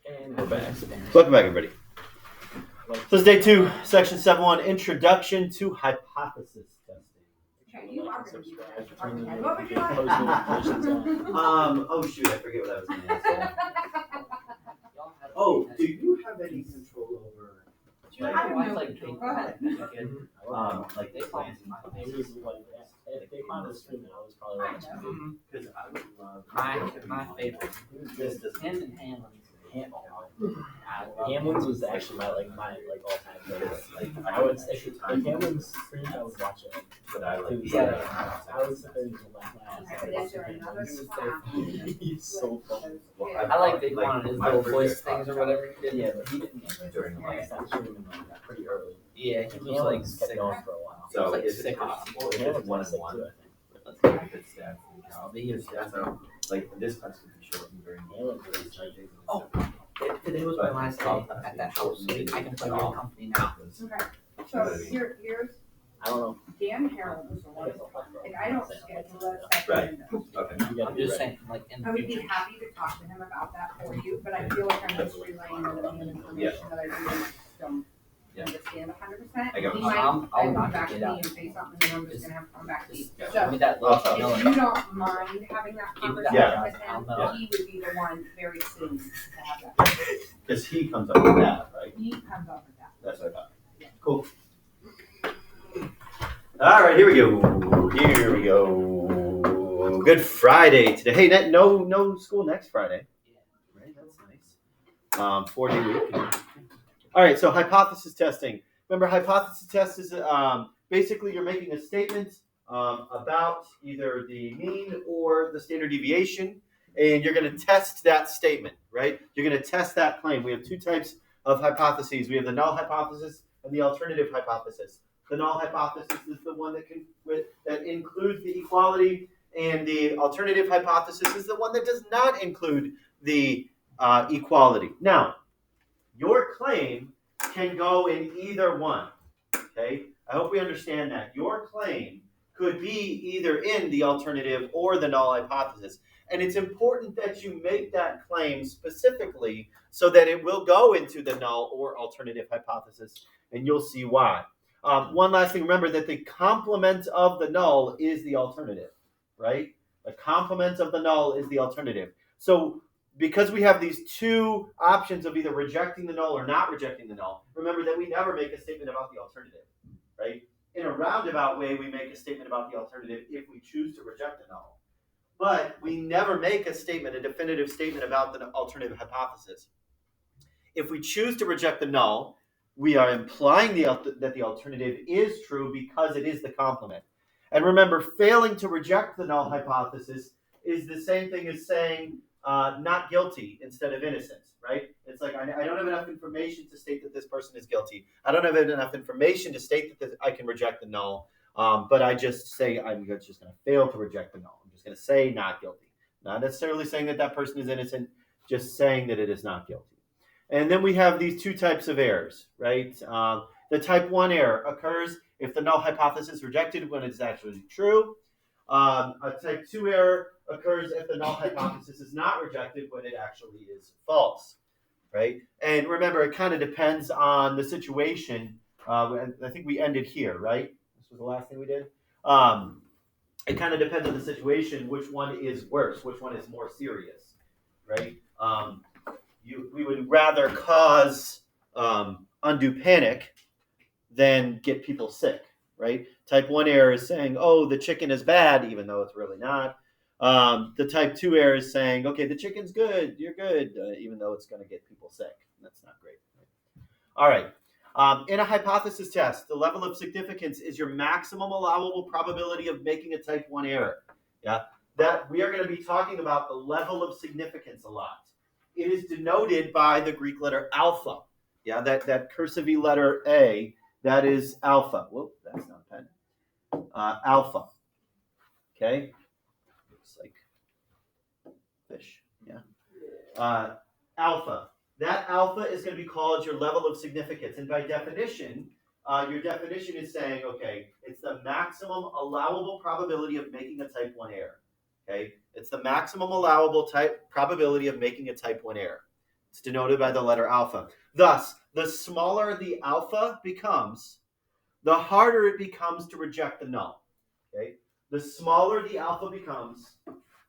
And we're back. Welcome back, everybody. So it's day 2, section 7.1, Introduction to Hypothesis Testing. You are going to be there. What would you like? Oh shoot, I forget what I was going to ask. Oh, do you have any control over? I don't know. Go ahead. Like They find if they find a stream, I was probably right. because I would love My favorite. This does Him and Hamlin's was actually my all-time favorite. Like I would say, if Hamlin's stream, I would watch it. but I like I was sitting He's so funny. I like Big One and his little voice things or whatever he did. Yeah, but he didn't get during like that streaming like pretty early. Yeah, He was like kept going for a while. So He was, is it sick. possible if Hamlin's it's 1 sick and 1? too, Let's get good stats. Because that's like this class would be short and very Hamlin's really tight. Oh. Today was my last day at that house. I can play your company now. Okay, so here's I don't know. Dan Harold was the one, like, I don't schedule that. Right. Okay. You gotta I'm be just ready. saying, like in I the would be future. happy to talk to him about that for you, but I feel like I'm just relaying the information that I really don't understand 100%. I got He it. might I'll then knock come back it to me out. and say something, and I'm just gonna have to come back to you. Yeah. Give So me that little if you don't mind having that conversation Yeah. with him, Yeah. he would be the one very soon to have that. Because he comes up with that, right? He comes up with that. That's what I thought. Cool. All right, here we go. Here we go. Good Friday today. Hey, no school next Friday. Right, that's nice. 4-day week. All right, so hypothesis testing. Remember, hypothesis test is basically you're making a statement about either the mean or the standard deviation, and you're going to test that statement, right? You're going to test that claim. We have 2 types of hypotheses. We have the null hypothesis and the alternative hypothesis. The null hypothesis is the one that includes the equality, and the alternative hypothesis is the one that does not include the equality. Now, your claim can go in either one, okay? I hope we understand that. Your claim could be either in the alternative or the null hypothesis. And it's important that you make that claim specifically so that it will go into the null or alternative hypothesis, and you'll see why. One last thing, remember that the complement of the null is the alternative, right? The complement of the null is the alternative. So because we have these 2 options of either rejecting the null or not rejecting the null, remember that we never make a statement about the alternative, right? In a roundabout way, we make a statement about the alternative if we choose to reject the null. But we never make a definitive statement about the alternative hypothesis. If we choose to reject the null, we are implying that the alternative is true because it is the complement. And remember, failing to reject the null hypothesis is the same thing as saying not guilty instead of innocent, right? It's like I don't have enough information to state that this person is guilty. I don't have enough information to state that I can reject the null, but I just say I'm just going to fail to reject the null. I'm just going to say not guilty. Not necessarily saying that person is innocent, just saying that it is not guilty. And then we have these 2 types of errors, right? The type 1 error occurs if the null hypothesis is rejected when it's actually true. A type 2 error occurs if the null hypothesis is not rejected when it actually is false, right? And remember, it kind of depends on the situation. I think we ended here, right? This was the last thing we did. It kind of depends on the situation, which one is worse, which one is more serious, right? We would rather cause undue panic than get people sick, right? Type 1 error is saying, oh, the chicken is bad, even though it's really not. The type 2 error is saying, okay, the chicken's good, you're good, even though it's going to get people sick. That's not great. All right. In a hypothesis test, the level of significance is your maximum allowable probability of making a type 1 error. Yeah, that we are going to be talking about the level of significance a lot. It is denoted by the Greek letter alpha. Yeah, that cursive letter A, that is alpha. Whoop, that's not a pen. Alpha. Okay. Looks like fish. Yeah. Alpha. That alpha is going to be called your level of significance. And by definition, your definition is saying, okay, it's the maximum allowable probability of making a type 1 error. Okay, it's the maximum allowable probability of making a type 1 error. It's denoted by the letter alpha. Thus, the smaller the alpha becomes, the harder it becomes to reject the null. Okay? The smaller the alpha becomes,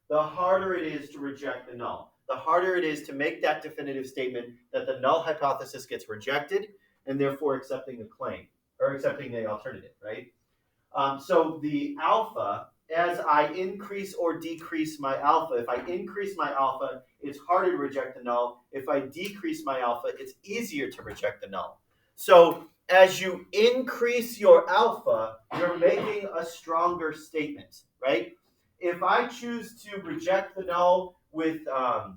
the harder it is to reject the null. The harder it is to make that definitive statement that the null hypothesis gets rejected and therefore accepting the claim or accepting the alternative, right? So the alpha, as I increase or decrease my alpha, if I increase my alpha, it's harder to reject the null. If I decrease my alpha, it's easier to reject the null. So as you increase your alpha, you're making a stronger statement, right? If I choose to reject the null with a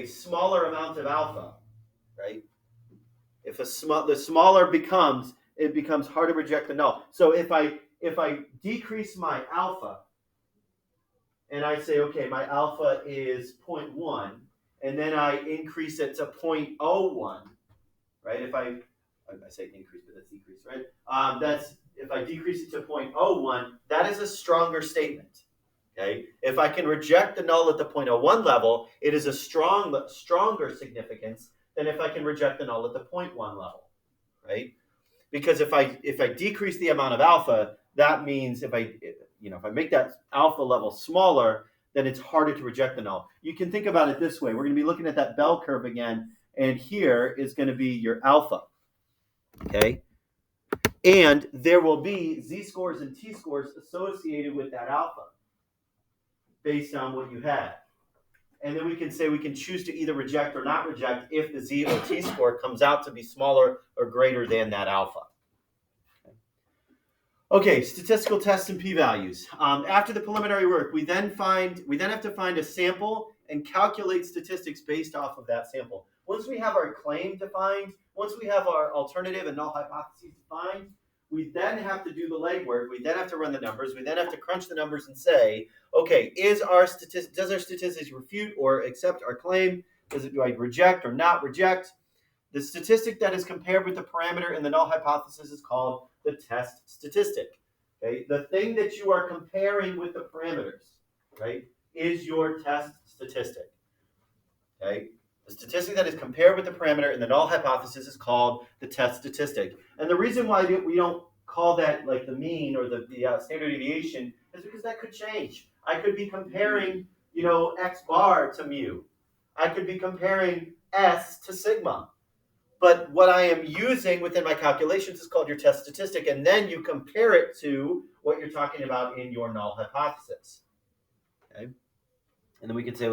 smaller amount of alpha, right? If the smaller it becomes hard to reject the null. So if I decrease my alpha, and I say, okay, my alpha is 0.1, and then I increase it to 0.01, right? If I say increase, but that's decrease, right? That's if I decrease it to 0.01, that is a stronger statement. Okay, if I can reject the null at the 0.01 level, it is a stronger significance than if I can reject the null at the 0.1 level, right? Because if I decrease the amount of alpha, that means if I make that alpha level smaller, then it's harder to reject the null. You can think about it this way. We're going to be looking at that bell curve again, and here is going to be your alpha, okay? And there will be z-scores and t-scores associated with that alpha based on what you had. And then we can say we can choose to either reject or not reject if the z or t-score comes out to be smaller or greater than that alpha. Okay, statistical tests and p-values. After the preliminary work, we then have to find a sample and calculate statistics based off of that sample. Once we have our claim defined, once we have our alternative and null hypotheses defined, we then have to do the legwork. We then have to run the numbers. We then have to crunch the numbers and say, okay, does our statistics refute or accept our claim? Do I reject or not reject? The statistic that is compared with the parameter in the null hypothesis is called the test statistic. Okay? The thing that you are comparing with the parameters, right, is your test statistic. Okay? The statistic that is compared with the parameter in the null hypothesis is called the test statistic. And the reason why we don't call that like the mean or the standard deviation is because that could change. I could be comparing, x bar to mu. I could be comparing s to sigma. But what I am using within my calculations is called your test statistic, and then you compare it to what you're talking about in your null hypothesis. Okay? And then we can say,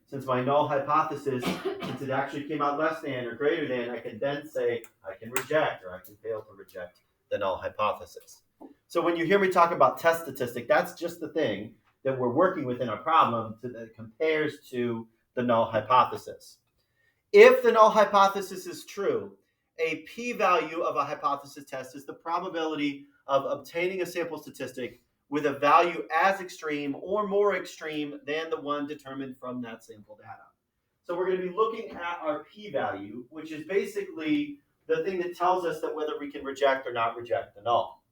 since my null hypothesis, since it actually came out less than or greater than, I can then say I can reject or I can fail to reject the null hypothesis. So when you hear me talk about test statistic, that's just the thing that we're working with in our problem that compares to the null hypothesis. If the null hypothesis is true, a p-value of a hypothesis test is the probability of obtaining a sample statistic with a value as extreme or more extreme than the one determined from that sample data. So we're going to be looking at our p-value, which is basically the thing that tells us that whether we can reject or not reject the null.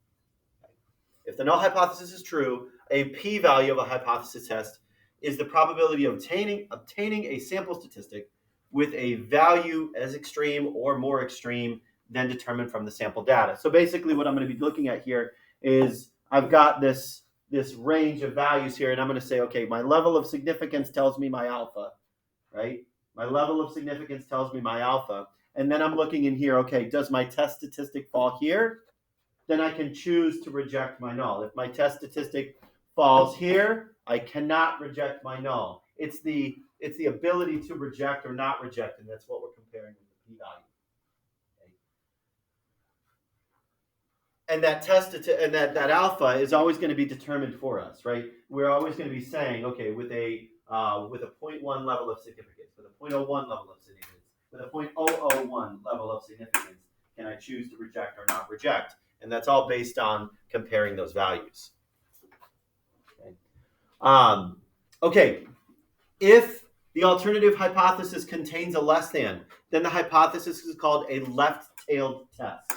If the null hypothesis is true, a p-value of a hypothesis test is the probability of obtaining a sample statistic with a value as extreme or more extreme than determined from the sample data. So basically what I'm going to be looking at here is I've got this range of values here, and I'm going to say, okay, my level of significance tells me my alpha, right? My level of significance tells me my alpha. And then I'm looking in here, okay, does my test statistic fall here? Then I can choose to reject my null. If my test statistic falls here, I cannot reject my null. It's the ability to reject or not reject, and that's what we're comparing with the p-value. Okay. And that alpha is always going to be determined for us, right? We're always going to be saying, okay, with a 0.1 level of significance, with a 0.01 level of significance, with a 0.001 level of significance, can I choose to reject or not reject? And that's all based on comparing those values. Okay. Okay. If the alternative hypothesis contains a less than, then the hypothesis is called a left-tailed test.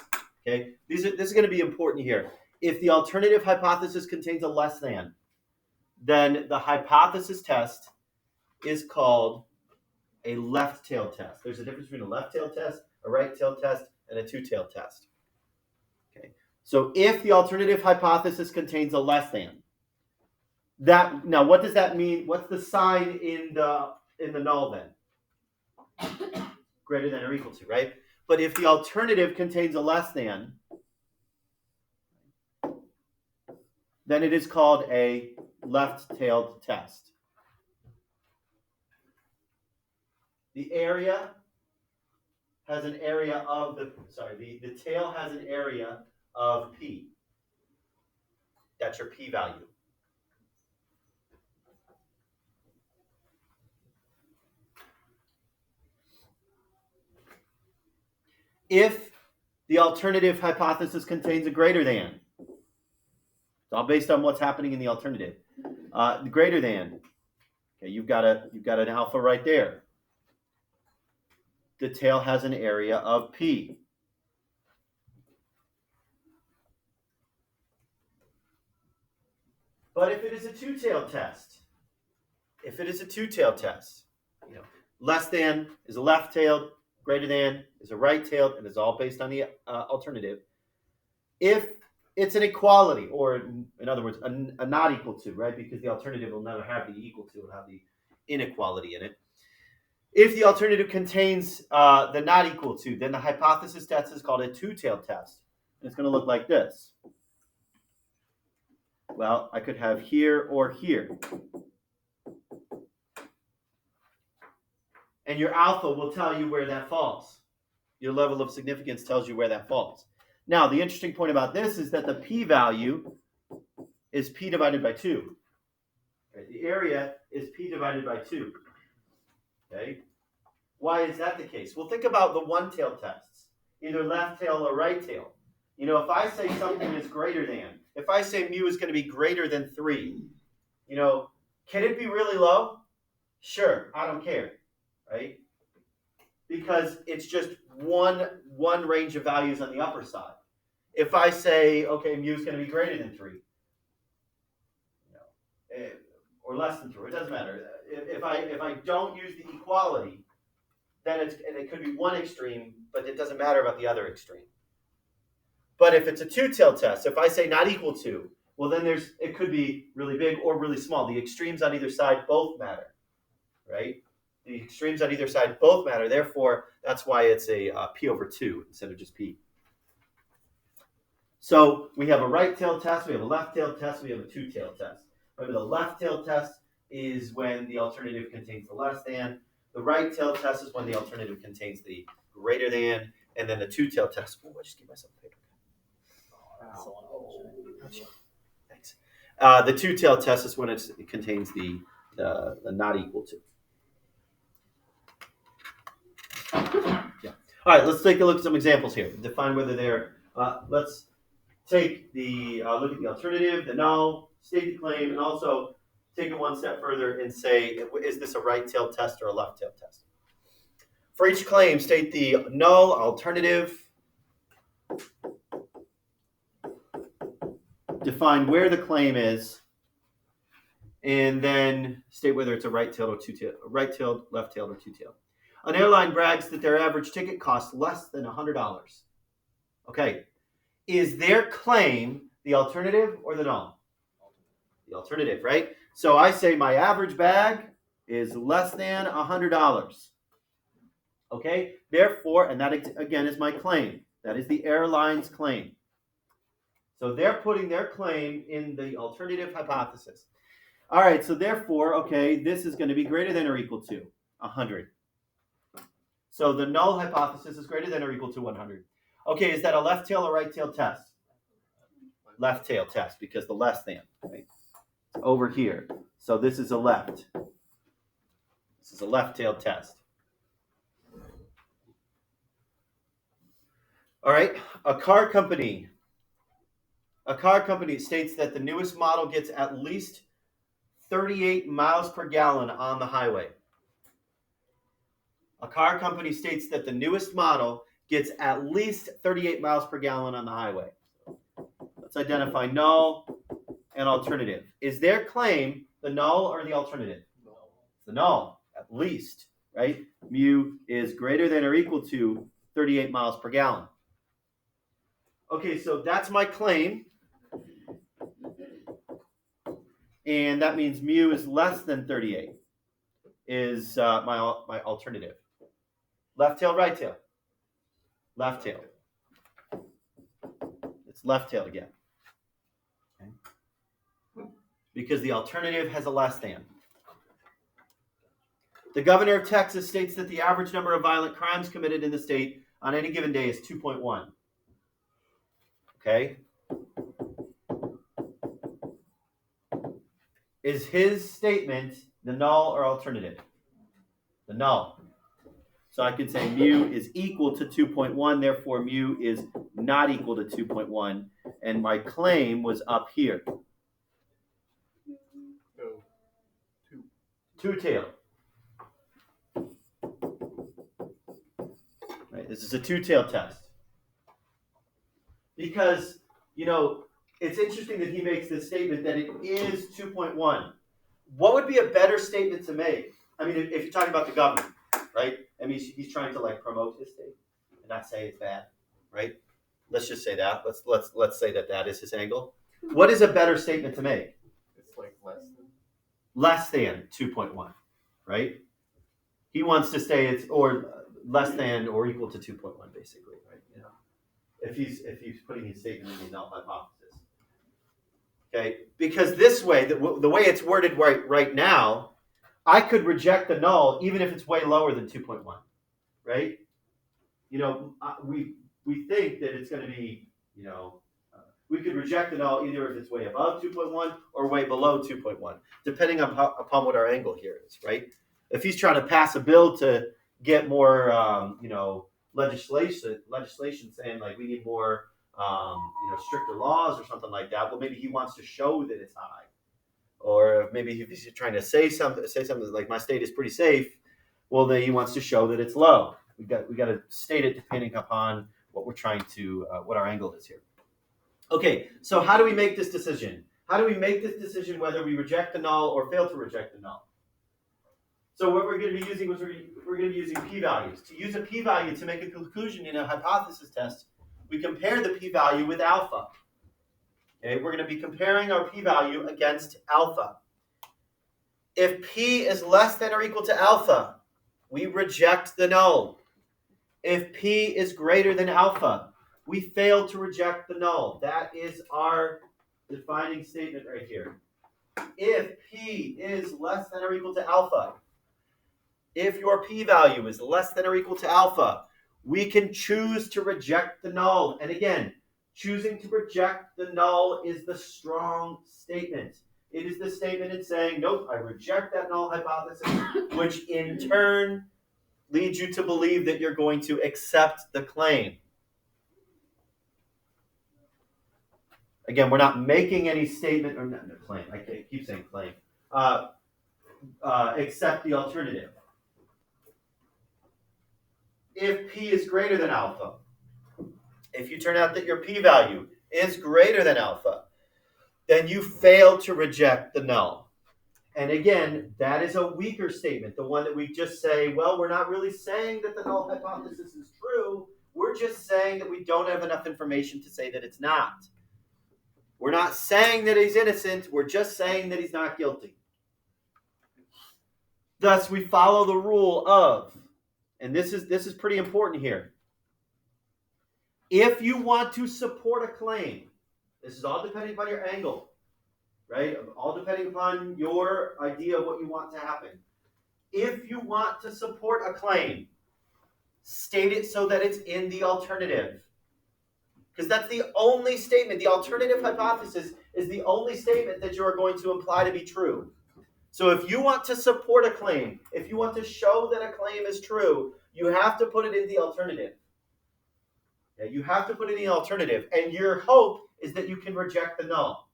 Okay, this is going to be important here. If the alternative hypothesis contains a less than, then the hypothesis test is called a left-tailed test. There's a difference between a left-tailed test, a right-tailed test, and a two-tailed test. Okay. So if the alternative hypothesis contains a less than, now what does that mean? What's the sign in the null then? Greater than or equal to, right? But if the alternative contains a less than, then it is called a left-tailed test. The area has an area of the tail has an area of P. That's your P value. If the alternative hypothesis contains a greater than, it's all based on what's happening in the alternative. The greater than, okay, you've got an alpha right there. The tail has an area of P. But if it is a two-tailed test, less than is a left-tailed, greater than is a right-tailed, and it's all based on the alternative. If it's an equality, or in other words, a not equal to, right? Because the alternative will never have the equal to, it'll have the inequality in it. If the alternative contains the not equal to, then the hypothesis test is called a two-tailed test. And it's going to look like this. Well, I could have here or here. And your alpha will tell you where that falls. Your level of significance tells you where that falls. Now, the interesting point about this is that the p-value is p divided by 2. Okay, the area is p divided by 2. Okay? Why is that the case? Well, think about the one-tailed tests, either left tail or right tail. If I say something is greater than, if I say mu is going to be greater than 3, can it be really low? Sure, I don't care, right? Because it's just one range of values on the upper side. If I say, okay, mu is going to be greater than 3, or less than 3, it doesn't matter. If I don't use the equality, then it could be one extreme, but it doesn't matter about the other extreme. But if it's a two-tailed test, if I say not equal to, well, then it could be really big or really small. The extremes on either side both matter, right? The extremes on either side both matter. Therefore, that's why it's a p over 2 instead of just p. So we have a right-tailed test, we have a left-tailed test, we have a two-tailed test. Remember, the left-tailed test is when the alternative contains the less than. The right-tailed test is when the alternative contains the greater than. And then the two-tailed test. Oh, I just gave myself a paper. Thanks. The two-tailed test is when it contains the not equal to. Yeah. All right, let's take a look at some examples here. Define whether they're. Let's take look at the alternative, the null, state the claim, and also take it one step further and say, is this a right-tailed test or a left-tailed test? For each claim, state the null, alternative. Define where the claim is, and then state whether it's a right-tailed or two-tailed, right-tailed, left-tailed, or two-tailed. An airline brags that their average ticket costs less than $100. Okay, is their claim the alternative or the null? The alternative, right? So I say my average bag is less than $100. Okay, therefore, and that again is my claim. That is the airline's claim. So they're putting their claim in the alternative hypothesis. All right, so therefore, okay, this is going to be greater than or equal to 100. So the null hypothesis is greater than or equal to 100. Okay, is that a left tail or right tail test? Left tail test, because the less than, right? It's over here. So this is a left. This is a left tail test. All right, a car company states that the newest model gets at least 38 miles per gallon on the highway. A car company states that the newest model gets at least 38 miles per gallon on the highway. Let's identify null and alternative. Is their claim the null or the alternative? the null, at least, right? Mu is greater than or equal to 38 miles per gallon. Okay, so that's my claim. And that means mu is less than 38 is my alternative. Left tail, right tail? Left tail. It's left tailed again. Okay. Because the alternative has a less than. The governor of Texas states that the average number of violent crimes committed in the state on any given day is 2.1. Okay? Is his statement the null or alternative? The null. So I could say mu is equal to 2.1, therefore mu is not equal to 2.1, and my claim was up here. Two-tail. Right, this is a two-tail test. Because, it's interesting that he makes this statement that it is 2.1. What would be a better statement to make? I mean, if you're talking about the government, right? I mean, he's trying to promote his state and not say it's bad, right? Let's just say that. Let's say that is his angle. What is a better statement to make? It's less than 2.1, right? He wants to say it's or less than or equal to 2.1, basically, right? If he's putting his statement in the null hypothesis, okay? Because this way, the way it's worded right now, I could reject the null even if it's way lower than 2.1, right? We think that it's going to be, we could reject the null either if it's way above 2.1 or way below 2.1, depending upon what our angle here is, right? If he's trying to pass a bill to get more, legislation saying we need more, stricter laws or something like that, well, maybe he wants to show that it's high. Or maybe if he's trying to say something like my state is pretty safe, well, then he wants to show that it's low. We got to state it depending upon what we're trying to, what our angle is here. Okay, so how do we make this decision? How do we make this decision whether we reject the null or fail to reject the null? So what we're going to be using we're going to be using p-values. To use a p-value to make a conclusion in a hypothesis test, we compare the p-value with alpha. Okay, we're going to be comparing our p-value against alpha. If p is less than or equal to alpha, we reject the null. If p is greater than alpha, we fail to reject the null. That is our defining statement right here. If p is less than or equal to alpha, if your p-value is less than or equal to alpha, we can choose to reject the null. And again, choosing to reject the null is the strong statement. It is the statement in saying, nope, I reject that null hypothesis, which in turn leads you to believe that you're going to accept the claim. Again, we're not making any statement, or not claim, I keep saying claim, accept the alternative. If p is greater than alpha, if you turn out that your p-value is greater than alpha, then you fail to reject the null. And again, that is a weaker statement, the one that we just say, well, we're not really saying that the null hypothesis is true. We're just saying that we don't have enough information to say that it's not. We're not saying that he's innocent. We're just saying that he's not guilty. Thus, we follow the rule of, and this is pretty important here. If you want to support a claim, this is all depending upon your angle, right? All depending upon your idea of what you want to happen. If you want to support a claim, state it so that it's in the alternative. Because that's the only statement. The alternative hypothesis is the only statement that you are going to imply to be true. So if you want to support a claim, if you want to show that a claim is true, you have to put it in the alternative. Yeah, you have to put it in the alternative. And your hope is that you can reject the null.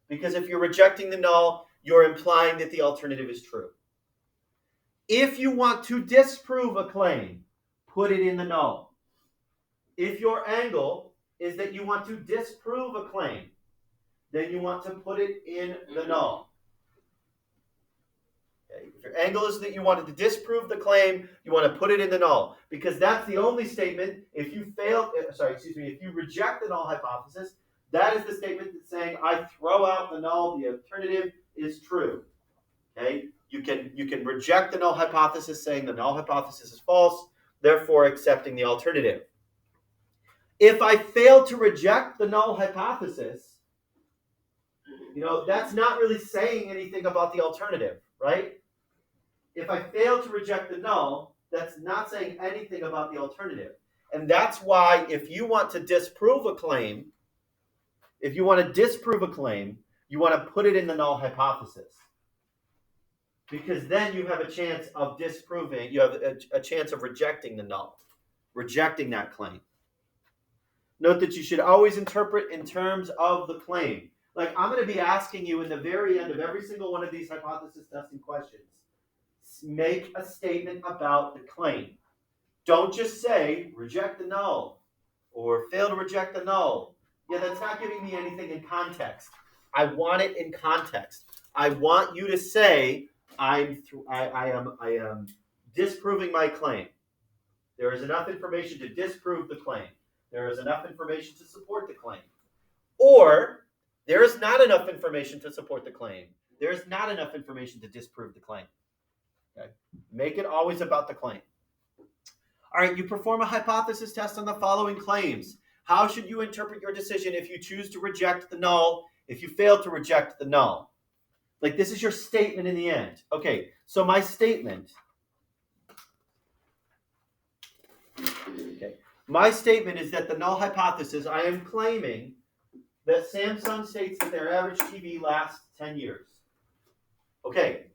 Because if you're rejecting the null, you're implying that the alternative is true. If you want to disprove a claim, put it in the null. If your angle is that you want to disprove a claim, then you want to put it in the null. Okay? If your angle is that you wanted to disprove the claim, you want to put it in the null, because that's the only statement. If you if you reject the null hypothesis, that is the statement that's saying I throw out the null. The alternative is true. Okay? You can reject the null hypothesis, saying the null hypothesis is false, therefore accepting the alternative. If I fail to reject the null hypothesis, that's not really saying anything about the alternative, right? If I fail to reject the null, that's not saying anything about the alternative. And that's why if you want to disprove a claim, you want to put it in the null hypothesis. Because then you have a chance of disproving, you have a chance of rejecting the null, rejecting that claim. Note that you should always interpret in terms of the claim. Like I'm going to be asking you in the very end of every single one of these hypothesis testing questions, make a statement about the claim. Don't just say reject the null or fail to reject the null. Yeah, that's not giving me anything in context. I want it in context. I want you to say I am disproving my claim. There is enough information to disprove the claim. There is enough information to support the claim. Or there is not enough information to support the claim. There is not enough information to disprove the claim. Okay? Make it always about the claim. All right, you perform a hypothesis test on the following claims. How should you interpret your decision if you choose to reject the null, if you fail to reject the null? Like this is your statement in the end. Okay, so my statement. My statement is that the null hypothesis, I am claiming that Samsung states that their average TV lasts 10 years. Okay,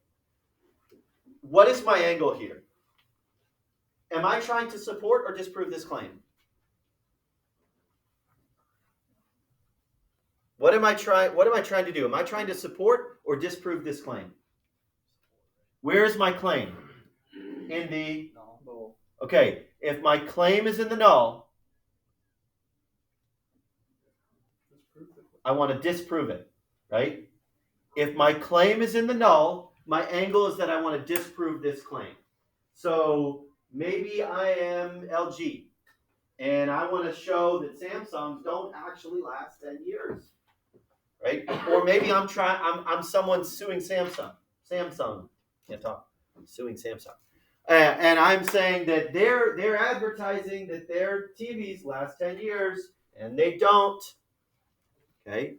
what is my angle here? Am I trying to support or disprove this claim? What am I trying to do? Am I trying to support or disprove this claim? Where is my claim? In the null. Okay, if my claim is in the null, I want to disprove it, right? If my claim is in the null, my angle is that I want to disprove this claim. So maybe I am LG, and I want to show that Samsungs don't actually last 10 years, right? Or maybe I'm someone suing Samsung. Can't talk. I'm suing Samsung. And I'm saying that they're advertising that their TVs last 10 years, and they don't. Okay.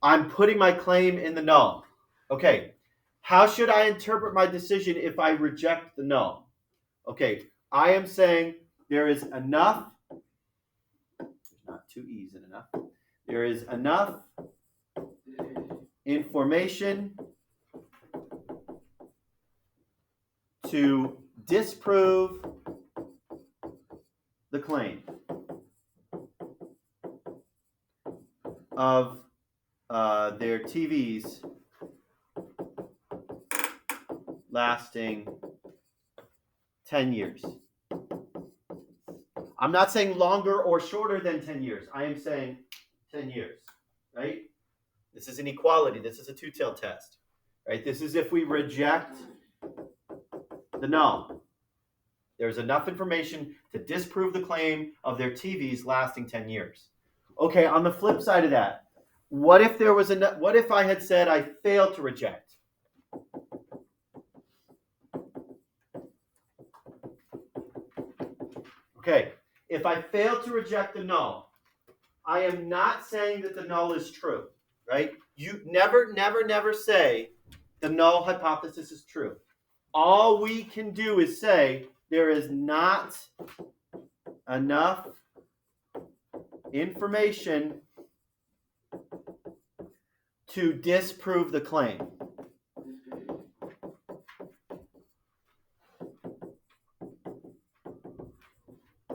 I'm putting my claim in the null. Okay. How should I interpret my decision if I reject the null? Okay. I am saying there is enough. There's not two E's in enough. There is enough information to disprove the claim of their TVs lasting 10 years. I'm not saying longer or shorter than 10 years. I am saying 10 years, right? This is an equality. This is a two-tailed test, right? This is if we reject the null. There's enough information to disprove the claim of their TVs lasting 10 years. Okay, on the flip side of that, what if I had said I failed to reject? Okay, if I fail to reject the null, I am not saying that the null is true, right? You never say the null hypothesis is true. All we can do is say there is not enough information to disprove the claim.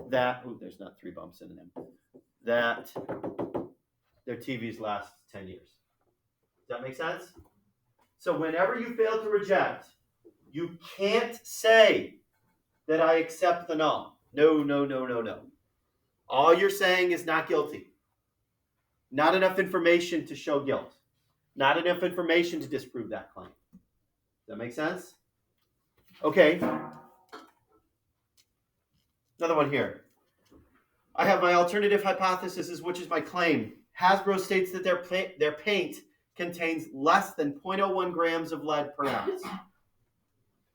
There's not three bumps in them. That their TVs last 10 years. Does that make sense? So whenever you fail to reject, you can't say that I accept the null. No. All you're saying is not guilty. Not enough information to show guilt. Not enough information to disprove that claim. that make sense? Okay. Another one here. I have my alternative hypothesis, which is my claim. Hasbro states that their paint contains less than 0.01 grams of lead per ounce.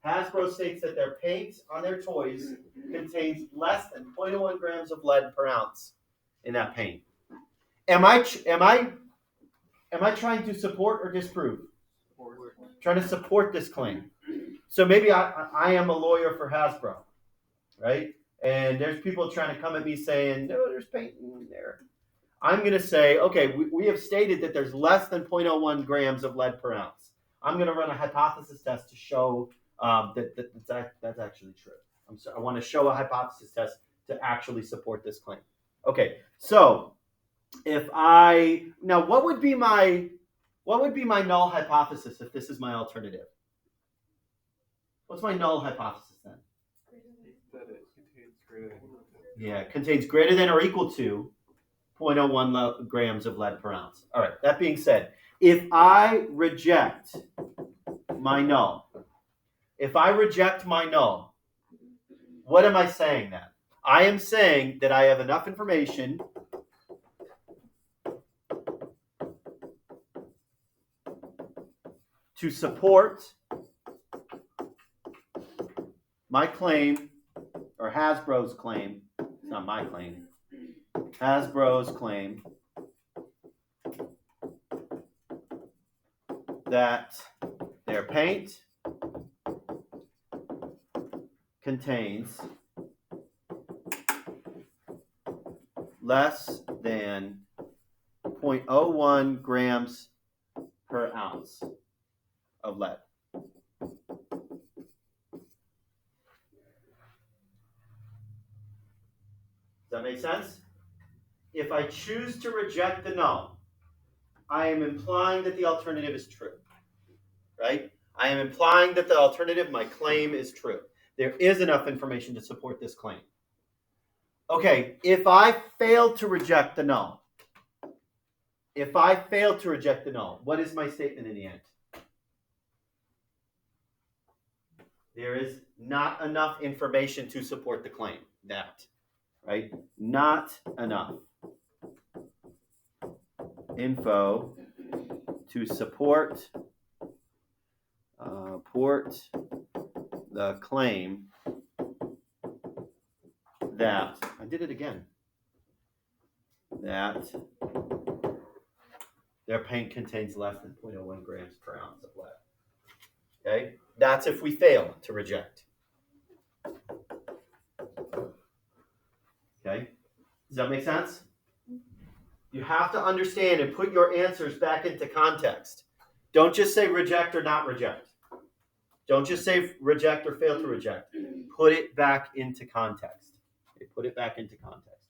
Hasbro states that their paint on their toys contains less than 0.01 grams of lead per ounce in that paint. Am I trying to support or disprove? Trying to support this claim. So maybe I am a lawyer for Hasbro, right? And there's people trying to come at me saying, no, there's paint in there. I'm going to say, okay, we have stated that there's less than 0.01 grams of lead per ounce. I'm going to run a hypothesis test to show that's actually true. I want to show a hypothesis test to actually support this claim. Okay, so what would be my null hypothesis if this is my alternative? What's my null hypothesis then? That it contains greater than. Yeah, it contains greater than or equal to 0.01 grams of lead per ounce. All right, that being said, if I reject my null, what am I saying then? I am saying that I have enough information to support my claim, or Hasbro's claim. It's not my claim. Hasbro's claim that their paint contains less than 0.01 grams per ounce of lead. Does that make sense? If I choose to reject the null, I am implying that the alternative is true, right? I am implying that the alternative, my claim, is true. There is enough information to support this claim. Okay, if I fail to reject the null, what is my statement in the end? There is not enough information to support the claim. Right? Not enough info to support the claim that, I did it again, that their paint contains less than 0.01 grams per ounce of lead. Okay? That's if we fail to reject. Okay? Does that make sense? You have to understand and put your answers back into context. Don't just say reject or not reject. Don't just say reject or fail to reject. Put it back into context. Okay, put it back into context.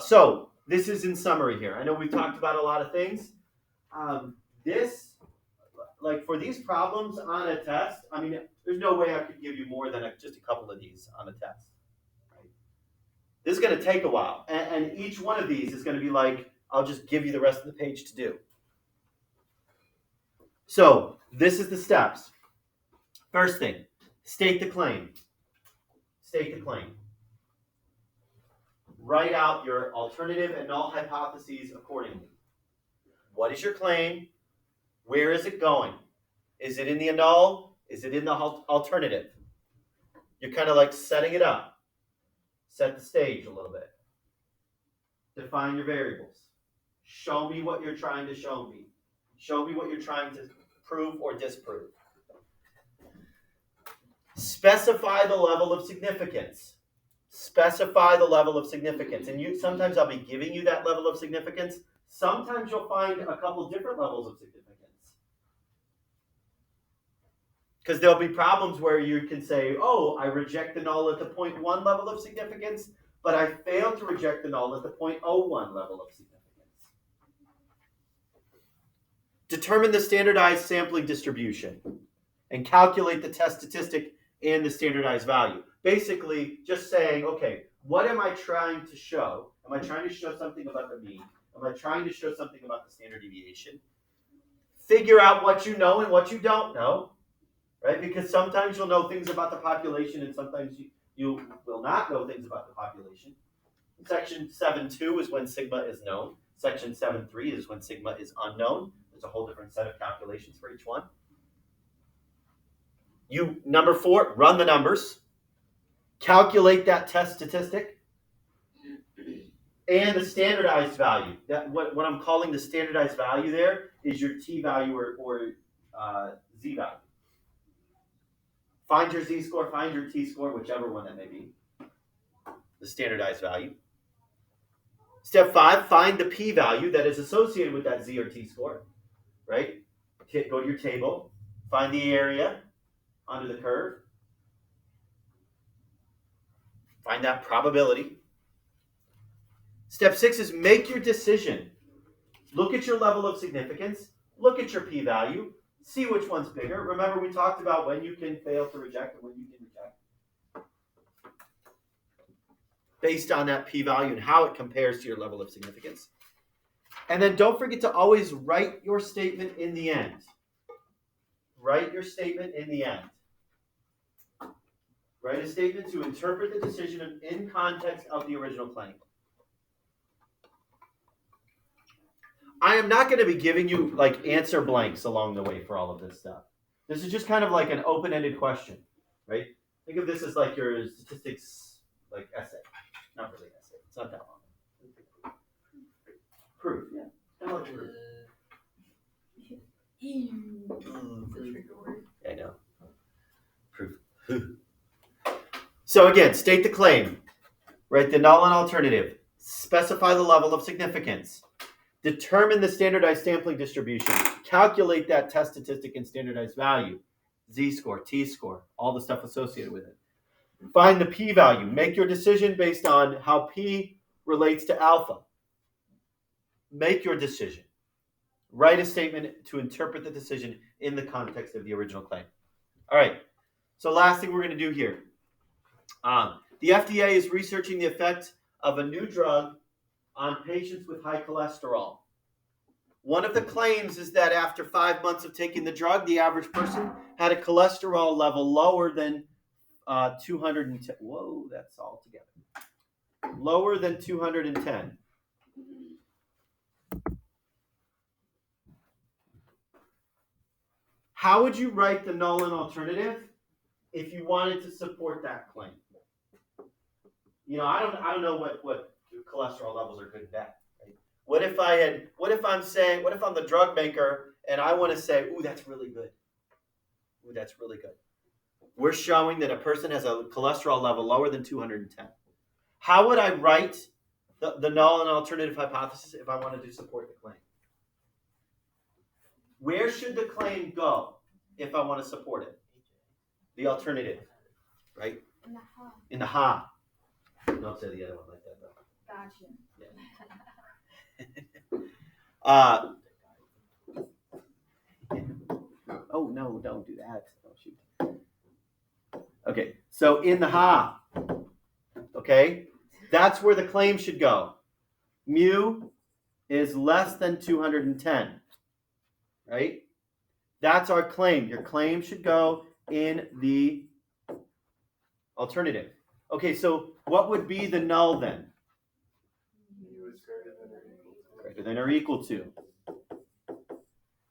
So this is in summary here. I know we've talked about a lot of things. For these problems on a test, I mean, there's no way I could give you more than just a couple of these on a test. Right? This is going to take a while. And each one of these is going to be like, I'll just give you the rest of the page to do. So this is the steps. First thing, state the claim. State the claim. Write out your alternative and null hypotheses accordingly. What is your claim? Where is it going? Is it in the null? Is it in the alternative? You're kind of like setting it up. Set the stage a little bit. Define your variables. Show me what you're trying to show me. Show me what you're trying to prove or disprove. Specify the level of significance. Specify the level of significance. And sometimes I'll be giving you that level of significance. Sometimes you'll find a couple different levels of significance. Because there'll be problems where you can say, oh, I reject the null at the 0.1 level of significance, but I fail to reject the null at the 0.01 level of significance. Determine the standardized sampling distribution and calculate the test statistic and the standardized value. Basically, just saying, okay, what am I trying to show? Am I trying to show something about the mean? Am I trying to show something about the standard deviation? Figure out what you know and what you don't know. right? Because sometimes you'll know things about the population and sometimes you will not know things about the population. Section 7.2 is when sigma is known. Section 7.3 is when sigma is unknown. There's a whole different set of calculations for each one. Number 4, run the numbers. Calculate that test statistic. And the standardized value. That what I'm calling the standardized value there is your t-value or z value. Find your z-score, find your t-score, whichever one that may be. The standardized value. Step 5, find the p-value that is associated with that z or t-score, right? Go to your table, find the area under the curve, find that probability. Step 6 is make your decision. Look at your level of significance, look at your p-value, see which one's bigger. Remember, we talked about when you can fail to reject and when you can reject. Based on that p-value and how it compares to your level of significance. And then don't forget to always write your statement in the end. Write your statement in the end. Write a statement to interpret the decision in context of the original claim. I am not going to be giving you like answer blanks along the way for all of this stuff. This is just kind of like an open-ended question, right? Think of this as like your statistics like essay. Not really essay. It's not that long. Proof, yeah. Kind of like proof. Yeah, I know. Proof. So again, state the claim. Write the null and alternative. Specify the level of significance. Determine the standardized sampling distribution. Calculate that test statistic and standardized value. Z-score, T-score, all the stuff associated with it. Find the p-value. Make your decision based on how p relates to alpha. Make your decision. Write a statement to interpret the decision in the context of the original claim. All right. So last thing we're going to do here. The FDA is researching the effect of a new drug on patients with high cholesterol. One of the claims is that after 5 months of taking the drug, the average person had a cholesterol level lower than 210. Whoa, that's all together. Lower than 210. How would you write the null and alternative if you wanted to support that claim? You know, I don't know what cholesterol levels are good and bad. Right? What if I'm the drug maker and I want to say, ooh, that's really good. Ooh, that's really good. We're showing that a person has a cholesterol level lower than 210. How would I write the null and alternative hypothesis if I wanted to support the claim? Where should the claim go if I want to support it? The alternative, right? In the ha. Don't say the other one like that, though. Gotcha. Oh, no, don't do that. Oh, shoot. Okay, so in the ha. Okay, that's where the claim should go. Mu is less than 210. Right? That's our claim. Your claim should go in the alternative. Okay, so what would be the null then? Greater than or equal to.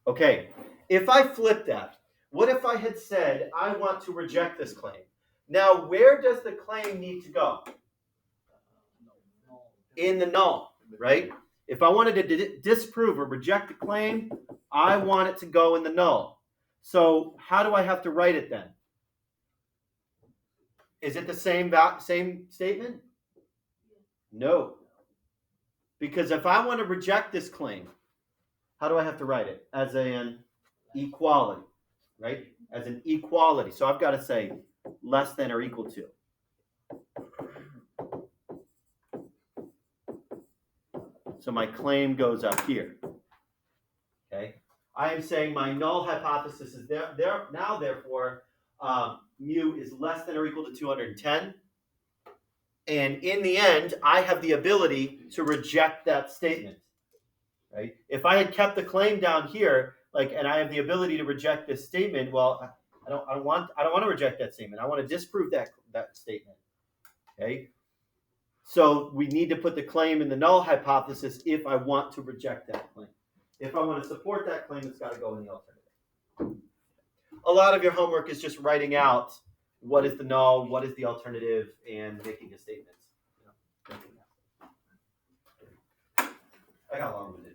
Okay, if I flip that, what if I had said, I want to reject this claim? Now, where does the claim need to go? In the null, right? If I wanted to disprove or reject the claim, I want it to go in the null. So how do I have to write it then? Is it the same statement? No. Because if I want to reject this claim, how do I have to write it? As an equality, right? As an equality. So I've got to say less than or equal to. So my claim goes up here. Okay. I am saying my null hypothesis is there now, therefore, mu is less than or equal to 210. And in the end, I have the ability to reject that statement. Right? If I had kept the claim down here, and I have the ability to reject this statement, well, I don't want to reject that statement. I want to disprove that statement. Okay. So we need to put the claim in the null hypothesis if I want to reject that claim. If I want to support that claim, it's got to go in the alternative. A lot of your homework is just writing out what is the null, what is the alternative, and making a statement. I got long-winded.